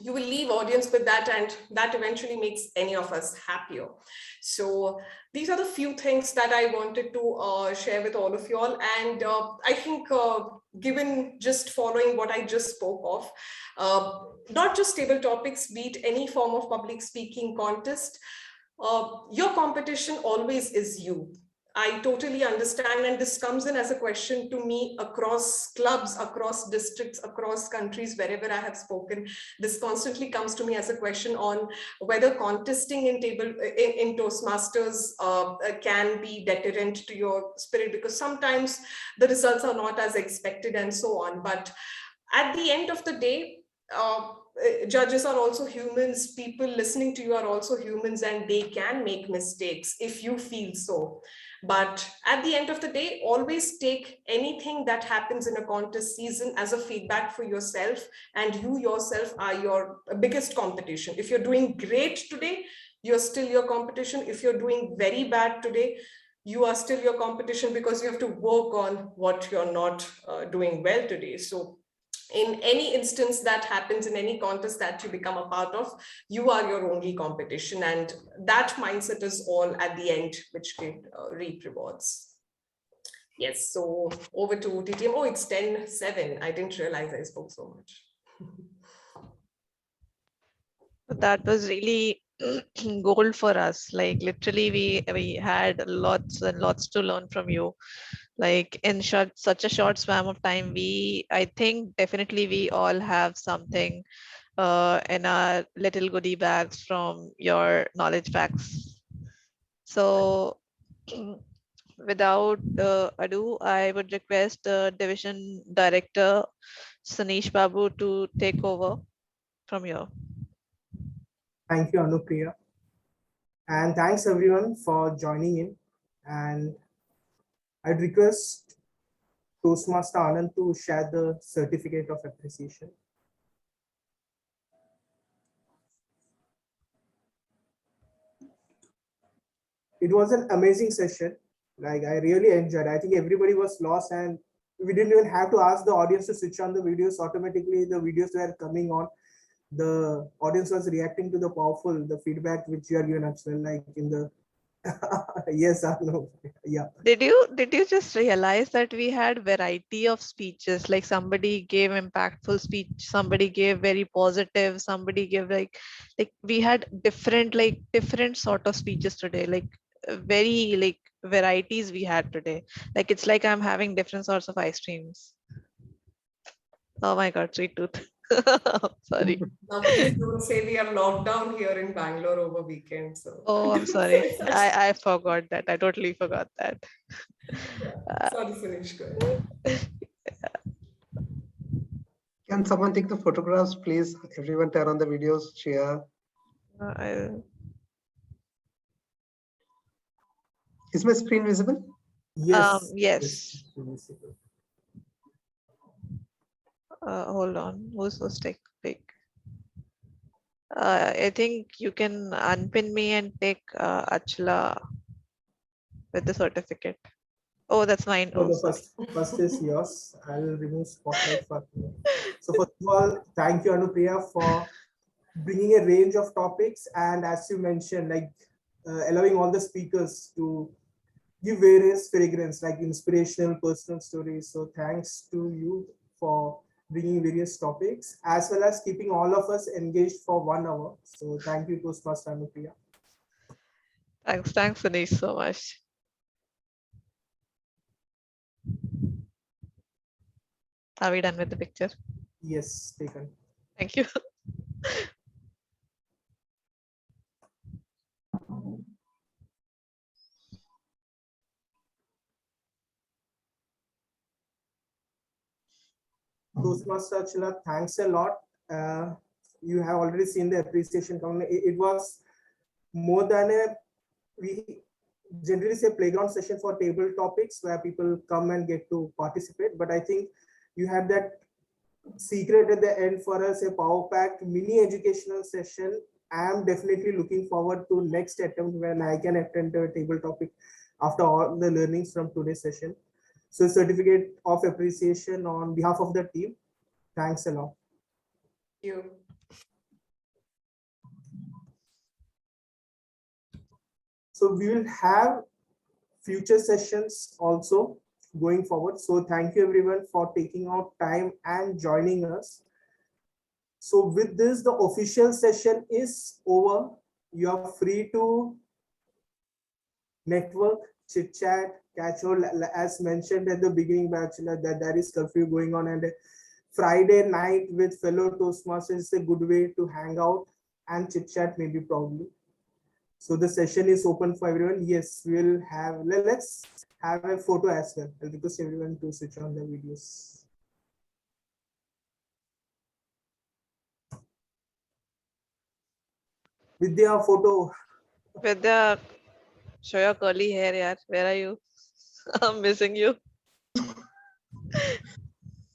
You will leave audience with that, and that eventually makes any of us happier. So these are the few things that I wanted to share with all of you all. And I think given just following what I just spoke of, not just table topics, be it any form of public speaking contest, your competition always is you. I totally understand, and this comes in as a question to me across clubs, across districts, across countries, wherever I have spoken. This constantly comes to me as a question on whether contesting in Toastmasters can be deterrent to your spirit, because sometimes the results are not as expected and so on. But at the end of the day, judges are also humans. People listening to you are also humans, and they can make mistakes if you feel so. But at the end of the day, always take anything that happens in a contest season as a feedback for yourself, and you yourself are your biggest competition. If you're doing great today, you're still your competition. If you're doing very bad today, you are still your competition, because you have to work on what you're not doing well today. So in any instance that happens, in any contest that you become a part of, you are your only competition, and that mindset is all at the end which can reap rewards. Yes, so over to TTM. Oh, it's 10:07. I didn't realize I spoke so much. That was really gold for us. Like literally, we had lots and lots to learn from you. Like in such a short span of time, I think definitely we all have something in our little goodie bags from your knowledge packs. So without ado, I would request the division director Sanish Babu to take over from here. Thank you, Anupriya. And thanks everyone for joining in. And I'd request Toastmaster Anand to share the certificate of appreciation. It was an amazing session. Like I really enjoyed. I think everybody was lost, and we didn't even have to ask the audience to switch on the videos. Automatically, the videos were coming on. The audience was reacting to the powerful, the feedback which you are given as well, like in the yes or no. Yeah. Did you just realize that we had variety of speeches? Like somebody gave impactful speech, somebody gave very positive, somebody gave like we had different sort of speeches today. Like very like varieties we had today. Like it's like I'm having different sorts of ice creams. Oh my god, sweet tooth. Sorry. Now please don't say we are locked down here in Bangalore over weekend. So Oh, I'm don't sorry. say such. I forgot that. I totally forgot that. Sorry, Suresh, go ahead. Can someone take the photographs, please? Everyone turn on the videos, share. Is my screen visible? Yes. Yes. Hold on. Who's take? I think you can unpin me and take Achala with the certificate. Oh, that's mine. So Oh, the sorry. first is yours. I will remove spotlight for you. So first of all, thank you, Anupriya, for bringing a range of topics, and as you mentioned, like allowing all the speakers to give various fragrance, like inspirational personal stories. So thanks to you for bringing various topics, as well as keeping all of us engaged for 1 hour. So thank you, Toastmaster Anupriya. Thanks, Anish, so much. Are we done with the picture? Yes, taken. Thank you. Toastmaster Achala, thanks a lot. You have already seen the appreciation coming. It was more than we generally say playground session for table topics where people come and get to participate. But I think you had that secret at the end for us, a power packed mini educational session. I am definitely looking forward to next attempt when I can attend a table topic after all the learnings from today's session. So certificate of appreciation on behalf of the team. Thanks a lot. Thank you. So we will have future sessions also going forward. So thank you everyone for taking out time and joining us. So with this, the official session is over. You are free to network, chit chat, catch all, as mentioned at the beginning, Bachelor, that there is curfew going on, and Friday night with fellow Toastmasters is a good way to hang out and chit chat, maybe probably. So the session is open for everyone. Yes, we'll have, let's have a photo as well. I'll request everyone to switch on the videos. Vidya photo. Vidya, show your curly hair, yaar. Where are you? I'm missing you.